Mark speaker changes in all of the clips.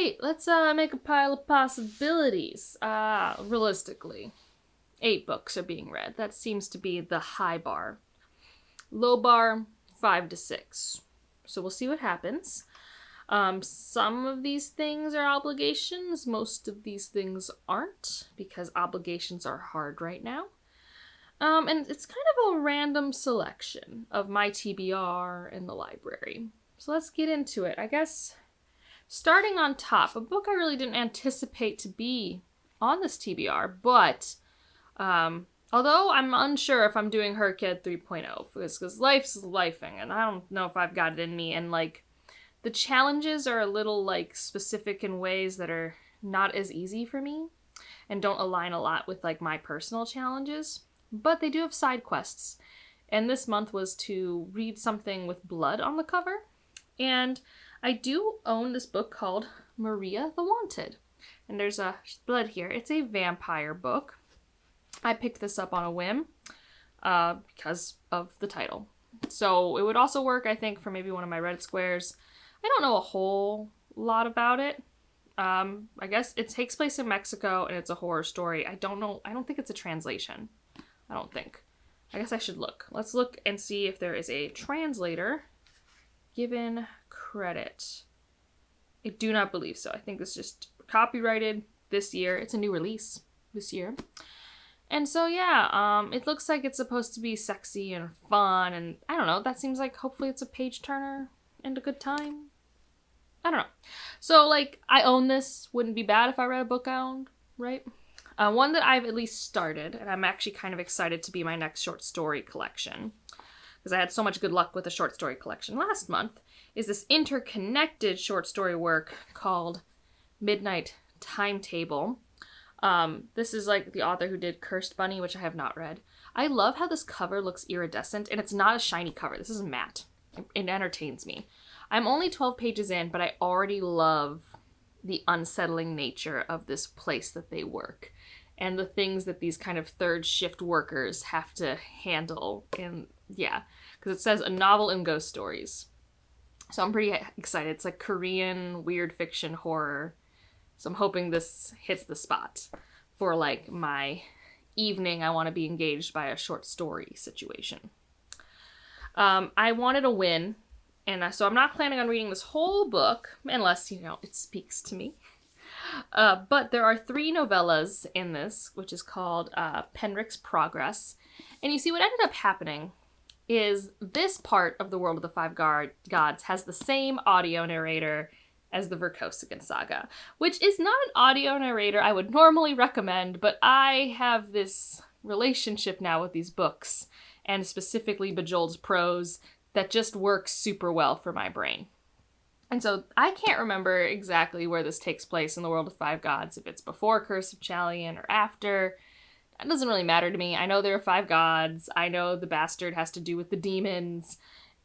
Speaker 1: Great, let's make a pile of possibilities. Realistically, 8 books are being read. That seems to be the high bar. Low bar, 5 to 6. So we'll see what happens. Some of these things are obligations. Most of these things aren't, because obligations are hard right now. And it's kind of a random selection of my TBR in the library. So let's get into it. I guess starting on top, a book I really didn't anticipate to be on this TBR, but although I'm unsure if I'm doing Herked 3.0, because life's lifing, and I don't know if I've got it in me, and like, the challenges are a little like specific in ways that are not as easy for me, and don't align a lot with like my personal challenges, but they do have side quests, and this month was to read something with blood on the cover, and I do own this book called Maria the Wanted, and there's a blood here. It's a vampire book. I picked this up on a whim because of the title. So it would also work, I think, for maybe one of my Reddit squares. I don't know a whole lot about it. I guess it takes place in Mexico and it's a horror story. I don't know. I don't think it's a translation. I don't think. I guess I should look. Let's look and see if there is a translator given credit. I do not believe so. I think it's just copyrighted this year. It's a new release this year. And so, yeah, it looks like it's supposed to be sexy and fun, and I don't know, that seems like hopefully it's a page-turner and a good time. I don't know. So, like, I own this. Wouldn't be bad if I read a book I owned, right? One that I've at least started, and I'm actually kind of excited to be my next short story collection, because I had so much good luck with the short story collection last month, is this interconnected short story work called Midnight Timetable. This is like the author who did Cursed Bunny, which I have not read. I love how this cover looks iridescent, and it's not a shiny cover. This is matte. It entertains me. I'm only 12 pages in, but I already love the unsettling nature of this place that they work, and the things that these kind of third shift workers have to handle. And yeah, because it says a novel and ghost stories. So I'm pretty excited. It's like Korean weird fiction horror. So I'm hoping this hits the spot for like my evening I want to be engaged by a short story situation. I wanted a win, and so I'm not planning on reading this whole book unless, you know, it speaks to me. But there are 3 novellas in this, which is called Penrick's Progress. And you see what ended up happening is this part of the World of the Five Gods has the same audio narrator as the Verkosigan saga, which is not an audio narrator I would normally recommend, but I have this relationship now with these books, and specifically Bejewelled's prose, that just works super well for my brain. And so I can't remember exactly where this takes place in the World of Five Gods, if it's before Curse of Chalian or after. That doesn't really matter to me. I know there are 5 gods. I know the bastard has to do with the demons.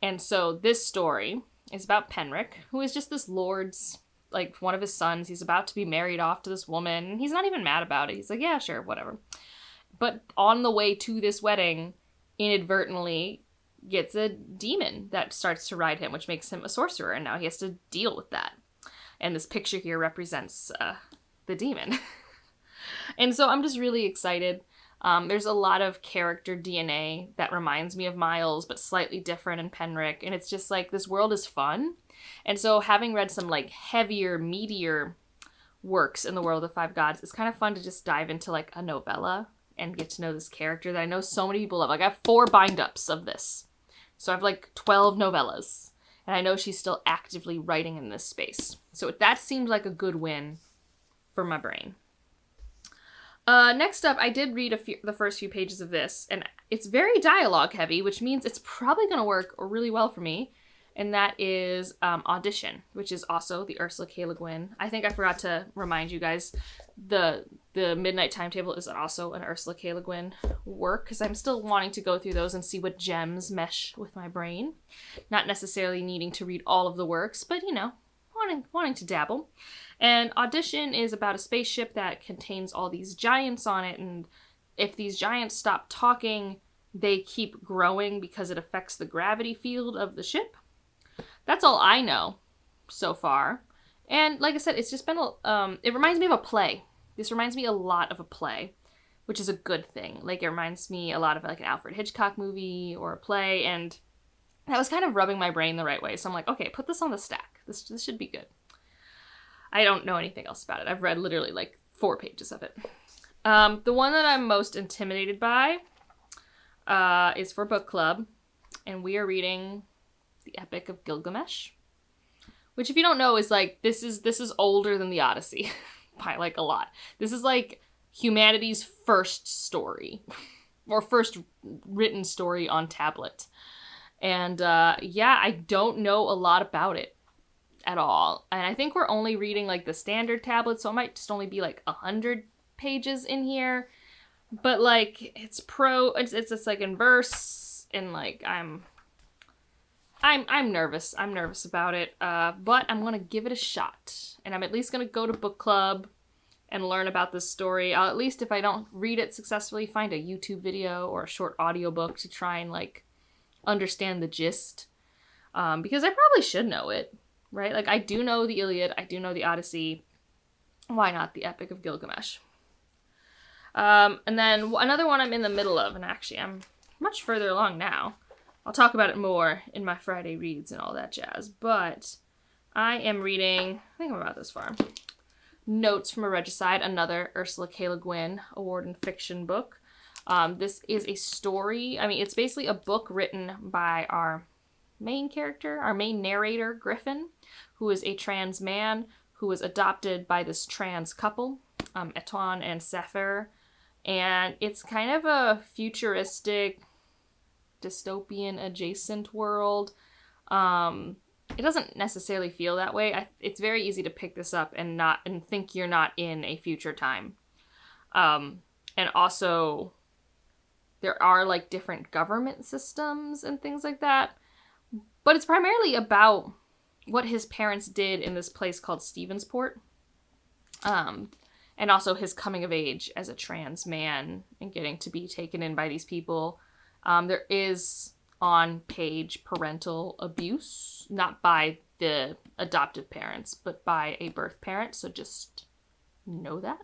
Speaker 1: And so this story is about Penrick, who is just this lord's, like, one of his sons. He's about to be married off to this woman, and he's not even mad about it. He's like, yeah, sure, whatever. But on the way to this wedding, inadvertently gets a demon that starts to ride him, which makes him a sorcerer, and now he has to deal with that. And this picture here represents the demon. And so I'm just really excited. There's a lot of character DNA that reminds me of Miles, but slightly different in Penrick. And it's just like, this world is fun. And so having read some like heavier, meatier works in the World of the Five Gods, it's kind of fun to just dive into like a novella and get to know this character that I know so many people love. Like, I have 4 bind-ups of this. So I have like 12 novellas. And I know she's still actively writing in this space. So that seemed like a good win for my brain. Next up, I did read the first few pages of this, and it's very dialogue heavy, which means it's probably going to work really well for me, and that is Audition, which is also the Ursula K. Le Guin. I think I forgot to remind you guys, the Midnight Timetable is also an Ursula K. Le Guin work, because I'm still wanting to go through those and see what gems mesh with my brain. Not necessarily needing to read all of the works, but, you know, wanting to dabble. And Audition is about a spaceship that contains all these giants on it, and if these giants stop talking, they keep growing because it affects the gravity field of the ship. That's all I know so far. And like I said, it's just been, it reminds me of a play. This reminds me a lot of a play, which is a good thing. Like, it reminds me a lot of, like, an Alfred Hitchcock movie or a play, and that was kind of rubbing my brain the right way. So I'm like, okay, put this on the stack. This should be good. I don't know anything else about it. I've read literally, like, 4 pages of it. The one that I'm most intimidated by is for book club, and we are reading The Epic of Gilgamesh, which, if you don't know, is like, this is older than the Odyssey by, like, a lot. This is like humanity's first story, or first written story on tablet. And yeah, I don't know a lot about it at all. And I think we're only reading, like, the standard tablet, so it might just only be like 100 pages in here. But, like, it's like in verse, and, like, I'm nervous. I'm nervous about it, but I'm gonna give it a shot. And I'm at least gonna go to book club and learn about this story. I'll, at least if I don't read it successfully, find a YouTube video or a short audiobook to try and, like, understand the gist. Because I probably should know it, right? Like, I do know the Iliad, I do know the Odyssey. Why not the Epic of Gilgamesh? And then another one I'm in the middle of, and actually I'm much further along now. I'll talk about it more in my Friday reads and all that jazz, but I am reading, I think I'm about this far, Notes from a Regicide, another Ursula K. Le Guin award in fiction book. This is a story, I mean, it's basically a book written by our main character, our main narrator, Griffin, who is a trans man who was adopted by this trans couple, Eton and Sefer, and it's kind of a futuristic, dystopian adjacent world. It doesn't necessarily feel that way. It's very easy to pick this up and think you're not in a future time. And also there are, like, different government systems and things like that. But it's primarily about what his parents did in this place called Stevensport. And also his coming of age as a trans man and getting to be taken in by these people. There is on-page parental abuse, not by the adoptive parents, but by a birth parent, so just know that.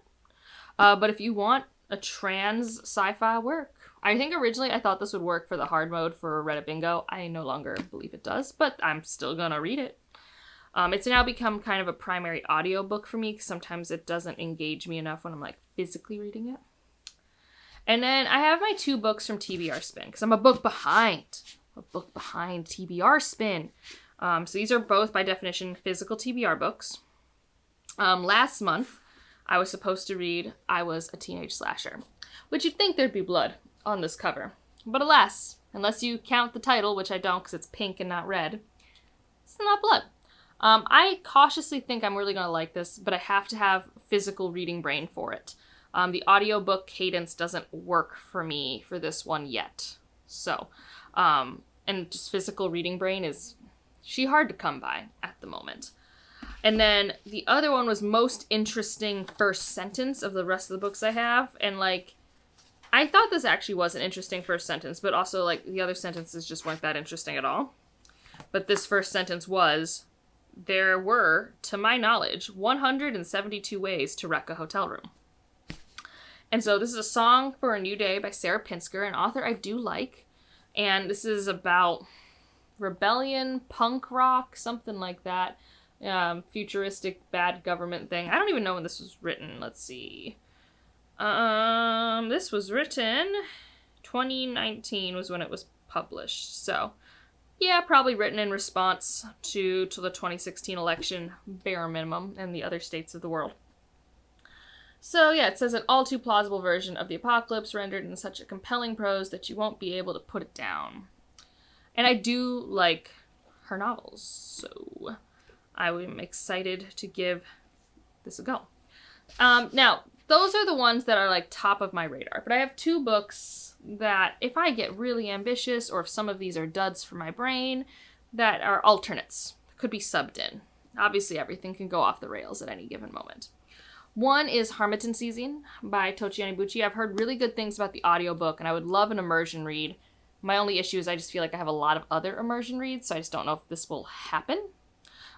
Speaker 1: But if you want a trans sci-fi work, I think originally I thought this would work for the hard mode for Reddit Bingo. I no longer believe it does, but I'm still gonna read it. It's now become kind of a primary audiobook for me, because sometimes it doesn't engage me enough when I'm, like, physically reading it. And then I have my 2 books from TBR Spin, because I'm a book behind TBR Spin. So these are both, by definition, physical TBR books. Last month, I was supposed to read I Was a Teenage Slasher, which you'd think there'd be blood on this cover. But alas, unless you count the title, which I don't because it's pink and not red, it's not blood. I cautiously think I'm really going to like this, but I have to have physical reading brain for it. The audiobook cadence doesn't work for me for this one yet. So, and just physical reading brain is hard to come by at the moment. And then the other one was most interesting first sentence of the rest of the books I have. And, like, I thought this actually was an interesting first sentence, but also, like, the other sentences just weren't that interesting at all. But this first sentence was, there were, to my knowledge, 172 ways to wreck a hotel room. And so this is a Song for a New Day by Sarah Pinsker, an author I do like. And this is about rebellion, punk rock, something like that. Futuristic bad government thing. I don't even know when this was written. Let's see. This was written 2019 was when it was published. So, yeah, probably written in response to the 2016 election, bare minimum, and the other states of the world. So, yeah, it says an all too plausible version of the apocalypse rendered in such a compelling prose that you won't be able to put it down. And I do like her novels, so I am excited to give this a go. Now, those are the ones that are, like, top of my radar. But I have 2 books that, if I get really ambitious, or if some of these are duds for my brain, that are alternates. Could be subbed in. Obviously, everything can go off the rails at any given moment. One is Harmattan Season by Tochi Anibuchi. I've heard really good things about the audiobook, and I would love an immersion read. My only issue is I just feel like I have a lot of other immersion reads, so I just don't know if this will happen.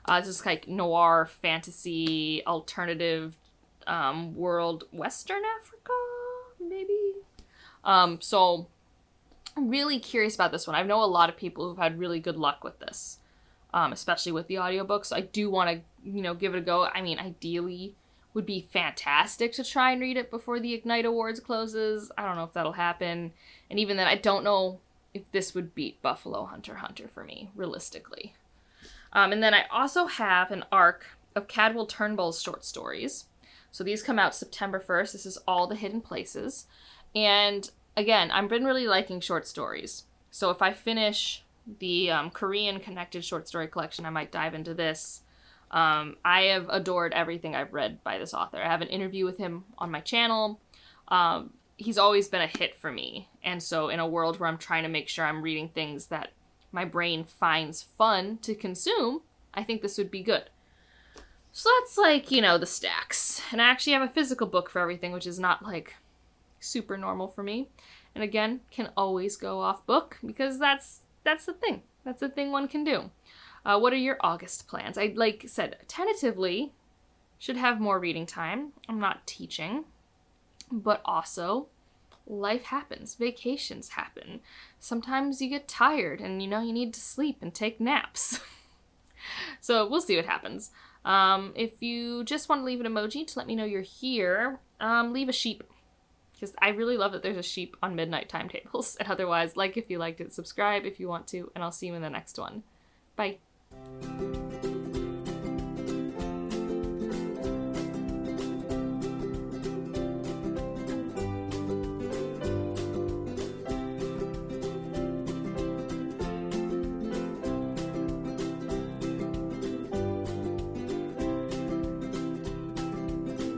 Speaker 1: This is like noir, fantasy, alternative world, Western Africa, maybe? So I'm really curious about this one. I know a lot of people who've had really good luck with this, especially with the audiobooks. So I do want to, give it a go. I mean, ideally would be fantastic to try and read it before the Ignite Awards closes. I don't know if that'll happen. And even then, I don't know if this would beat Buffalo Hunter Hunter for me, realistically. And then I also have an arc of Cadwell Turnbull's short stories. So these come out September 1st. This is All the Hidden Places. And again, I've been really liking short stories. So if I finish the Korean connected short story collection, I might dive into this. I have adored everything I've read by this author. I have an interview with him on my channel. He's always been a hit for me. And so in a world where I'm trying to make sure I'm reading things that my brain finds fun to consume, I think this would be good. So that's like, the stacks. And I actually have a physical book for everything, which is not like super normal for me. And again, can always go off book because that's the thing. That's the thing one can do. What are your August plans? I, like said, tentatively should have more reading time. I'm not teaching, but also life happens. Vacations happen. Sometimes you get tired and, you need to sleep and take naps. So we'll see what happens. If you just want to leave an emoji to let me know you're here, leave a sheep. Because I really love that there's a sheep on midnight timetables. And otherwise, like if you liked it, subscribe if you want to, and I'll see you in the next one. Bye.